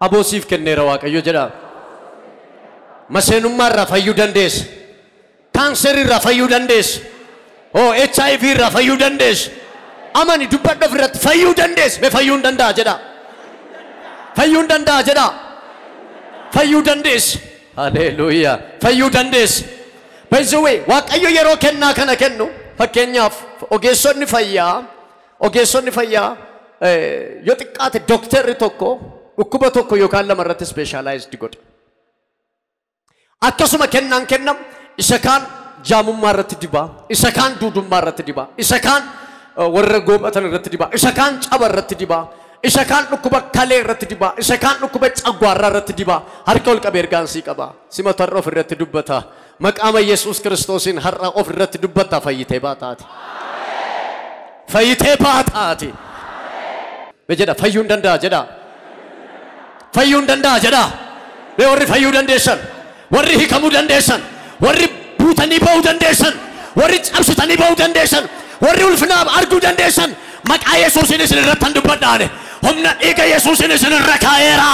Aboosiif kenneera Waaqayyo jedha. Maseenummaarraa fayyuu dandeessa. Kaanserirraa fayyuu dandeessa. HIV irraa fayyuu dandeessa. Amani dubbadhu ofirratti fayyuu dandeessa. Mee fayyuu hin danda'a jedha. Fayyuu hin danda'a jedha. Fayyuu dandeessa. Haleluuyaa. Fayyuu dandeessa. By the way, Waaqayyo yeroo kennaa kana kennu fakkeenyaaf ogeessonni fayyaa yoo xiqqaate dooktarri tokko dhukkuba tokko yookaan lama irratti specialized godha. Akkasuma kennaan kennam isa kaan jaamummaa irratti dibaa, isa kaan duudummaa irratti dibaa, isa kaan warra goophatan irratti dibaa, isa kaan caba irratti dibaa, isa kaan dhukkuba kalee irratti dibaa, isa kaan dhukkuba cagwaarraa irratti dibaa. Harka ol qabee ergaan sii qaba. Simatu har'a of irratti dubbata. Maqaama Yesuus Kiristoosin har'a of irratti dubbata fayyitee baataati. Fayyitee baataati. Jedha fayyuun danda'a jedha. Fayyuun danda'a jedha. Mee warri fayyuu dandeessan, warri hiikamuu dandeessan, warri buutanii ba'uu dandeessan, warri cabsitanii ba'uu dandeessan, warri ulfina arguu dandeessan maqaa Yesuusin isin irratti dubbadhaane. Humna dhiiga Yesuusin isin irra kaa'eera.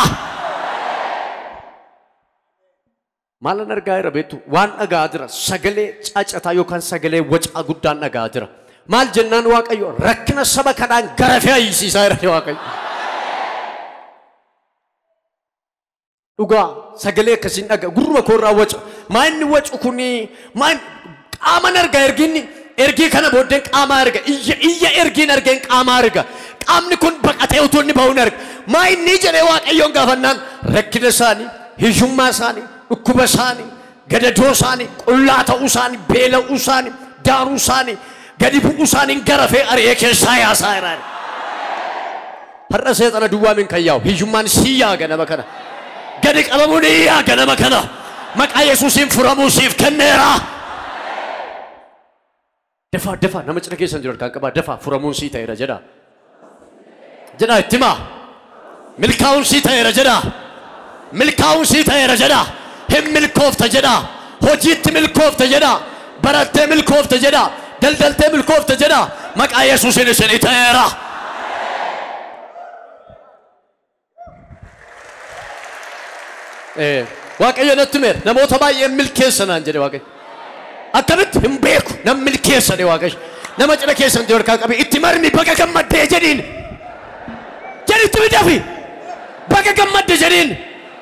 Maalan argaa jira beektu waan dhagaa jira sagalee caacataa yookaan sagalee wacaa guddaan dhagaa jira. Maal jennaan Waaqayyo rakkina saba kanaan garafee ayyisiisaa jira Waaqayyo. Dhugaa sagalee akkasiin dhagaa gurruma koorraa waca. Maa inni wacu kuni maa qaama arga ergii kana booddeen qaama arga iyya ergiin argeen qaama arga. Qaamni kun baqatee utuu inni ba'uun arga. Maa inni jedhee Waaqayyoon gaafannaan rakkina isaanii, hiyyummaa isaanii, dhukkuba isaanii, gadadoo isaanii, qullaa ta'uu isaanii, beela'uu isaanii, daaruu isaanii, gadi bu'uu isaanii garafee ari'ee keessaa yaasaa jira. Har'a seexana duwwaa min kan yaa'u hiyyummaan sii yaaga nama kana. Gadi qabamuun yaaga nama kana. Maqaa Yesuusiin furamuu siif kenneera. Dafa nama cina keessan jiru kan qabaa dafa furamuun sii ta'eera jedha. Jedha itti himaa. Milkaa'uun sii ta'eera jedha. Milkaa'uun sii ta'eera jedha. Hin milkoofta jedha. Hojiitti milkoofta jedha. Barattee milkoofta jedha. Daldaltee milkoofta jedha. Maqaa Yesuusiin isin ta'eera. Waaqayyo natti meer namoota baay'ee milkeessanaan jedhe Waaqayyo. Akkamitti hin beeku nam milkeessane Waaqayyo. Nama cina keessan jiru kan qabi itti marmi baga gammaddee jedhiin. Jedhitti midafi. Baga gammadde jedhiin.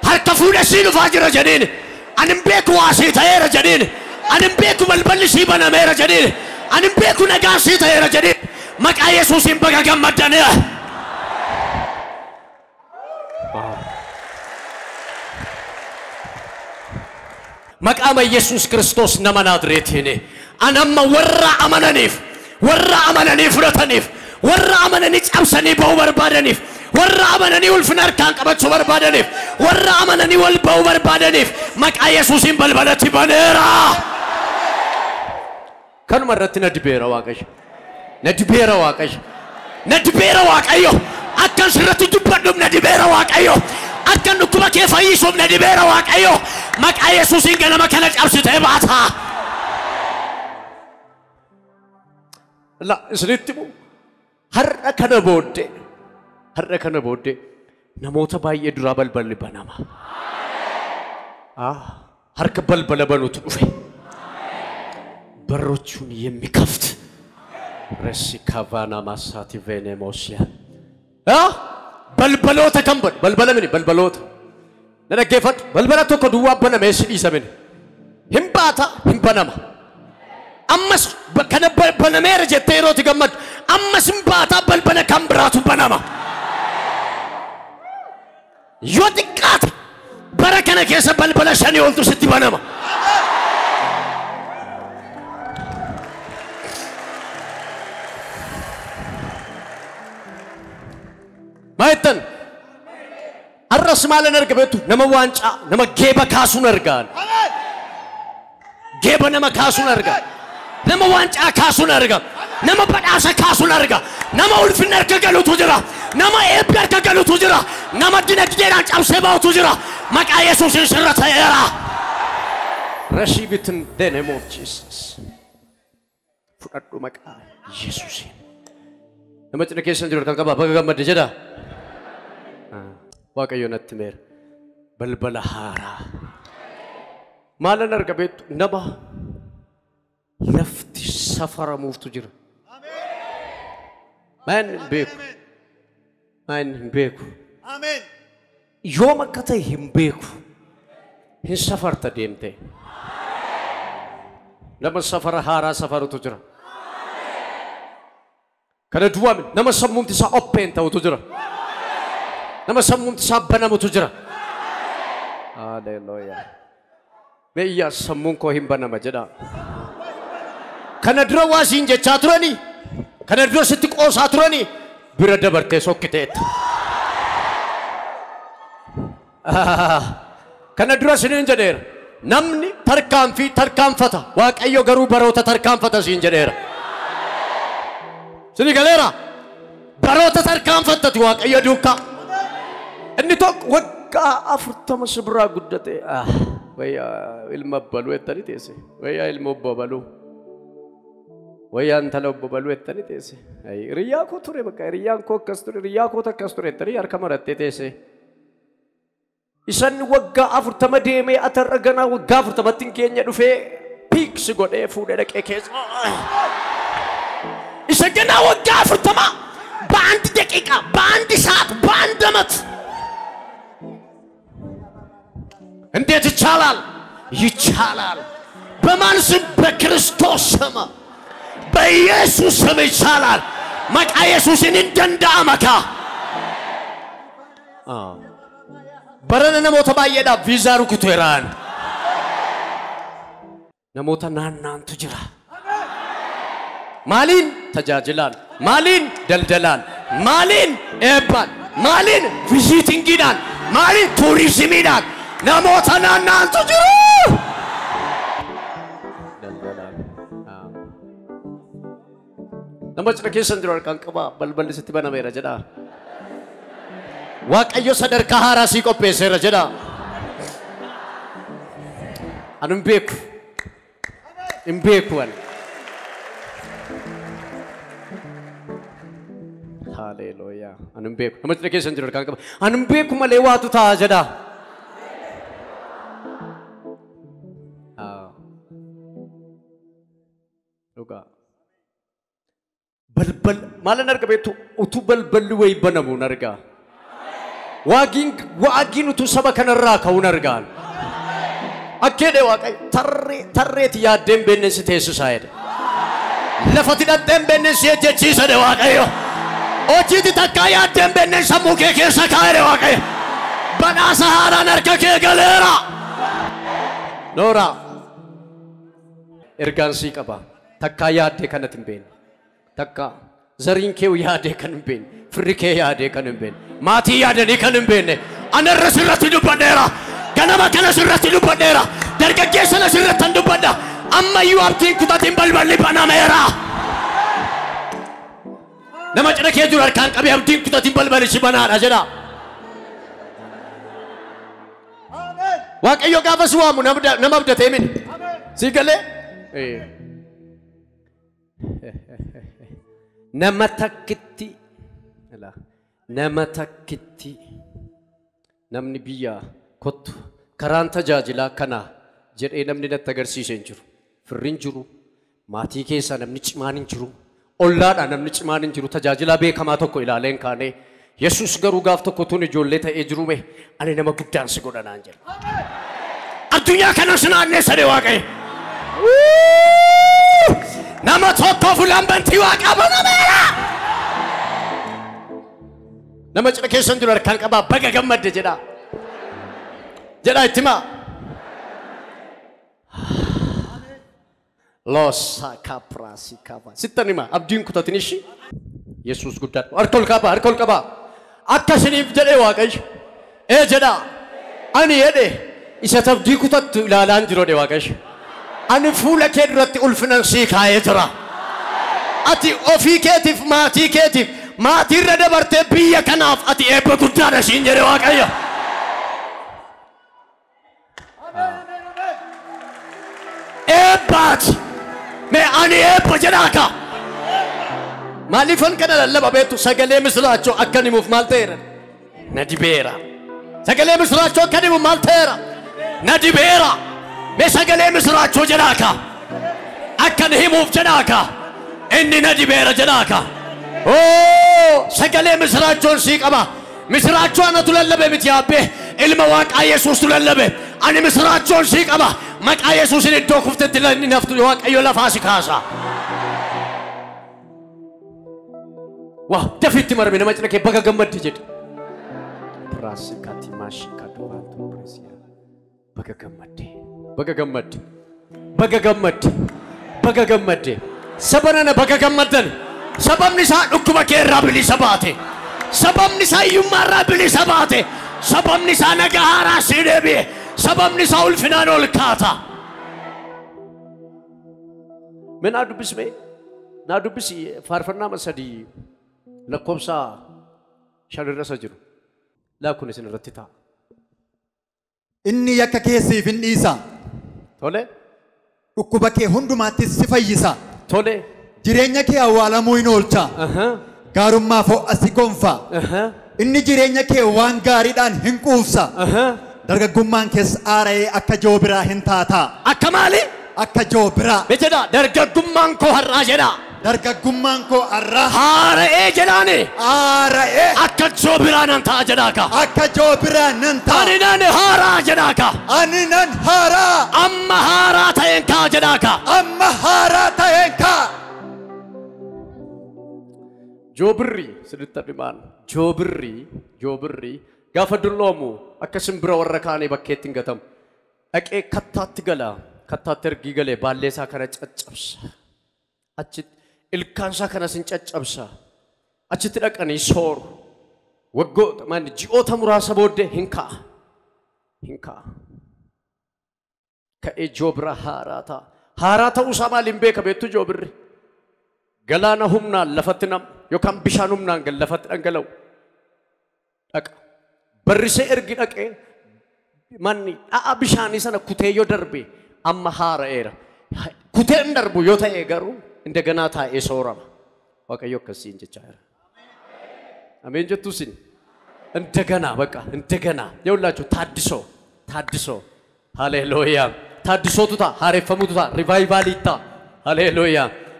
Harka fuudha sii dhufaa jira jedhiin. Ani hin beeku waa sii ta'eera jedhiin. Ani hin beeku balballi sii banameera jedhiin. Ani hin beeku nagaa sii ta'eera jedhiin. Maqaa Yesuusiin baga gammaddane. Maqaama Yesuus Kiristoos nama Naazreetiini. Anamma warra amananii fudhataniif, warra amananii cabsanii ba'uu barbaadaniif, warra amananii ulfina harkaan qabachuu barbaadaniif, warra amananii wal ba'uu barbaadaniif maqaa Yesuusiin balbalatti baneera. Kanuma irratti na dibeera Waaqayyo. Na dibeera Waaqayyo. Na dibeera Waaqayyo. Akkan sirratti dubbadhuuf na dibeera Waaqayyo. Akkan dhukkuba kee fayyisuuf na dibeera Waaqayyo. Maqaa Yesuusiin ganama kana cabsitee baata. La isinitti mu har'a kana booddee namoota baay'ee duraa balballi banama. Harka balbala banuutu dhufe. Barrochuun የሚከፍት ረሲካቫና ማሳቲ ቬኔሞሲያ balbaloota kan badu balbala mini balbaloota na dhaggeeffadhu balbala tokko duwwaa baname si dhiisamini hin baata hin banama ammas kana banameera jettee yeroo itti gammaddu ammas hin baata balbala kan biraatu banama yoo xiqqaate bara kana keessa balbala shanii oltu sitti banama. Maitan arras malan argabetu nama wanca nama geba kasun argan geba nama kasun argan nama wanca kasun argan nama badasa kasun argan nama ulfinna argagalutu jira nama ebbi argagalutu jira nama dinagdeeran cabse baawtu jira maqaa Yesuusin sirrata era receive it in the name of Jesus fudhadhu maqaa Yesuusin nama cina keessan jiru kan qaba baga gammadde jedha waaqayyo natti meera balbala haaraa maalan arga beektu nama lafti safaramuuftu jira man beeku Amen. yoom akka ta'e hin beeku hin safarta deemte nama safara haaraa safarutu jira kana duwwaame nama sammuumti isaa opheen ta'utu jira nama sammuumti isaa banamutu jira haleluuyaa meeyyaa sammuun koo hin banama jedha kana dura waasiin jechaa turani kana dura sitti qoosaa turani bira dabartee sokkiteetta kana dura siniin jedheera namni tarkaanfii tarkaanfata waaqayyo garuu baroota tarkaanfata siin jedheera sini galeera baroota tarkaanfatati waaqayyo duukaa inni tokko waggaa 40 sibraa guddate wayyaa ilma balu ettani teesse wayyaa ilma obbo balu wayyaa intala obbo balu ettani teesse riyaa koo ture bakka riyaan koo akkas ture riyaa koo takkas ture ettani harka marattee teesse isan waggaa 40 deemee atarra ganaa waggaa 40 tin keenya dhufee piiksi godhee fuudhee dhaqee keessa isa ganaa waggaa 40 በአንድ ደቂቃ በአንድ ሰዓት በአንድ ዓመት እንዴት ይቻላል ይቻላል በማን ስም በክርስቶስ ስም በኢየሱስ ስም ይቻላል መቃ ኢየሱስን እንደንዳመካ በረነ ነሞተ ባየዳ ቪዛ ሩክቶ ይራን ነሞተ ናናንቱ ጅራ ማሊን ተጃጅላል ማሊን ደልደላል ማሊን ኤባል ማሊን ቪዚቲንግ ይላል ማሊን ቱሪዝም ይላል ነሞተ ናናንቱ ጅራ ደልደላል ነሞተ ከሰን ጅራ ካንቀባ በልበል ስትበና በራ ጀዳ waaqayyo sadarkaa haaraa si qopheesseera jedha anum beeku hin beeku an haleluuyaa anum beeku namatti keessan jiru kan qaba anum beeku malee waatu ta'a jedha dhugaa balbal maalan arga beektu utuu balballi wayi banamuun argaa واجين تسبب كان الراك هون رجال أكيد واقعي ترى يا دم بينس تيسوسايد لفتنا دم بينس يجتشيس ده واقعي أو جدي تكايا دم بينس سموكي كيسا كاير واقعي بنا سهارا نركا كي غليرا نورا إرجان سيكابا تكايا ده كان تنبين تكا زرين كيو يا ده كان بين فريكي يا ده كان بين ماتي يا ده كان بين أنا الرسول رتيلو بديرا كنا ما كنا سرتيلو بديرا درجة كيسنا سرتندو بدا أما يوابتين كذا تنبل بالي بنا ميرا نما جنا كي جرار كان كبي يوابتين كذا تنبل بالي شبنا راجلا واك أيو كافة سوامو نما بده تيمين سيكله نما تكتي لا نما تكتي نمني بيا كت كران تجاجلا كنا جر نمني نتغرسي سنجرو فرنجرو ماتي كيسا نمني چمانين جرو أولاد نمني چمانين جرو تجاجلا بي كما تو كو إلالين كاني يسوس غرو غافتو كتوني جولة تا إجرو مه أنا نما قدان سيقودا نانجل الدنيا كنا سنان نسري واقعي نما توقف فلان بنتي واقع بنا ميرا نما جنا كيسن جرار كان كبا بقى جمد جدا جدا اتما لوسا كابراسي كابا ستة نما أبدين كتا تنيشي يسوع قدر أركول كابا أكاسني جدا واقعي إيه جدا أني يده إذا تبدي كتا لا لانجرو ده واقعي أنا فولا كيرت ألفنا سيكاية ترى أتي أوفي كتف ماتي كتف ماتي ردا برتة بيا كناف أتي إبى كتارا سينجر واقعية إبات मैं आने बजना का मालिफन करना लल्ला बाबे तू सगले मिसला चो अक्कनी मुफ मालते हैं नदिबेरा Sagalee misraachoo akka dhibu maal ta'eera? Na dibeera. Mee sagalee misraachoo jedhaaka. Akkan himuuf jedhaaka. Inni na dibeera jedhaaka. Sagalee misraachoon sii qaba. Misraachoo anatu lallabe miti yaabbee. Ilma Waaqaa Yesuus tu lallabe. Ani misraachoon sii qaba. Maqaa Yesuusin iddoo kuftetti inni naftu Waaqayyo lafaa si kaasa. Wah, dafitti marme nama cina kee baga gammadde jedhe. Brasikati mashikatu bantu presia. Baga gammadde. Baga gammadde. Baga gammadde. Baga gammadde. Sabanana baga gammaddan. Sababni isaa dhukkuba kee irraa bilisa baate. Sababni isaa hiyyummaa irraa bilisa baate. Sababni isaa nagaa haaraa sii deebi'e. Sababni isaa ulfinaan ol kaata. Mee naa dubbisme. Naa dubbisi faarfannaa masadii. Lakkoofsa shanirra isa jiru. Laakun isin irratti ta'a. Inni yakka keessiif hin dhiisa. Tole. Dhukkuba kee hundumaattis si fayyisa. Tole. Jireenya kee awwaalamuu hin oolcha. Gaarummaaf ho'a si gonfa. Inni jireenya kee waan gaariidhaan hin quufsa. Dargaggummaan kees aara'ee akka joobiraa hin taata. Akka maali? Akka joobiraa. Jedha dargaggummaan koo har'aa jedha. Dargaggummaan koo har'aa. Haara'ee jedhaani. Haara'ee. Akka joobiraa nan ta'a jedhaaka. Akka joobiraa nan ta'a. Ani nan haaraa jedhaaka. Ani nan haaraa. Amma haaraa ta'een kaa jedhaaka. Amma haaraa ta'een kaa. Joobirri sirriitti dhimaan. Joobirri gaafa dulloomu akka simbira warra kaanii bakkeetti hin gatamu. Dhaqee kattaatti gala. Kattaatti ergii galee baallee isaa kana caccabsa. Achitti ilkaan isaa kana sin caccabsa. Achitti dhaqanii sooru. Waggoota maanni ji'oota muraasa booddee hin ka'a. Ka'ee joobira haaraa ta'a. Haaraa ta'uu isaa maaliin beeka beektu joobirri? Galaana humnaan lafatti nam yookaan bishaan humnaan gal lafatti dhangala'u. Dhaqa. Barrisee ergi dhaqee manni dha'a bishaanii sana kutee yoo darbe amma haara'eera. Kutee hin darbu yoo ta'e garuu እንደገና ታa'ee soorama. Waaqayyo akkasiin jechaa jira. Ameen jettu isin. እንደገና በቃ እንደገና የሁላችሁ ታድሶ ሃሌሉያ ታድሶቱ ታ ሃሬፈሙቱ ታ ሪቫይቫል ይታ ሃሌሉያ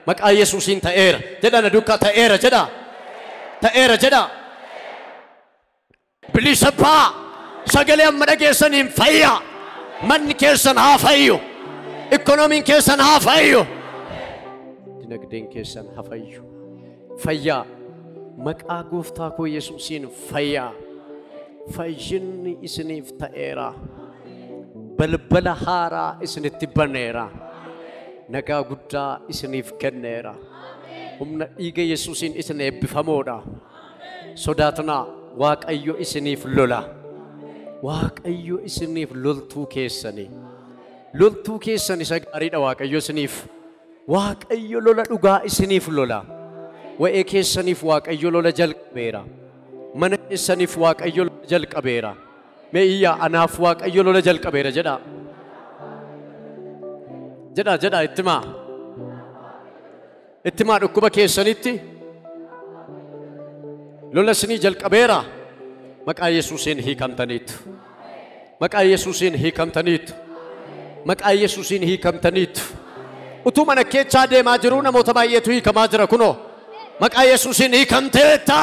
መቃ ኢየሱስን ተኤረ ጀዳነ ዱካ ተኤረ ጀዳ ብሊሰፓ ሰገሌ መደገሰኒን ፈያ ማን ከሰን ሃፈዩ ኢኮኖሚን ከሰን ሃፈዩ dinagdeen keessan hafayyu fayyaa maqaa gooftaa koo Yesuusiin fayyaa fayyinni isiniif ta'eera balbala haaraa isinitti baneera nagaa guddaa isiniif kenneera humna dhiiga Yesuusiin isin eebbifamoodha sodaatinaa Waaqayyo isiniif lola Waaqayyo isiniif loltuu keessan isa gaariidha Waaqayyo isiniif Waaqayyo lola dhugaa isiniif lola. Wa'ee keessaniif Waaqayyo lola jalqabeera. Mana keessaniif Waaqayyo lola jalqabeera. Mee iyyaa anaaf Waaqayyo lola jalqabeera jedha. Ittimaa dhukkuba keessanitti lola isinii jalqabeera. Maqaa Yesuusiin hiikamtaniitu. Utuu mana keechaa deemaa jiru namoota baay'eetu hiikamaa jira kunoo maqaa Yesuusiin hiikamteetta.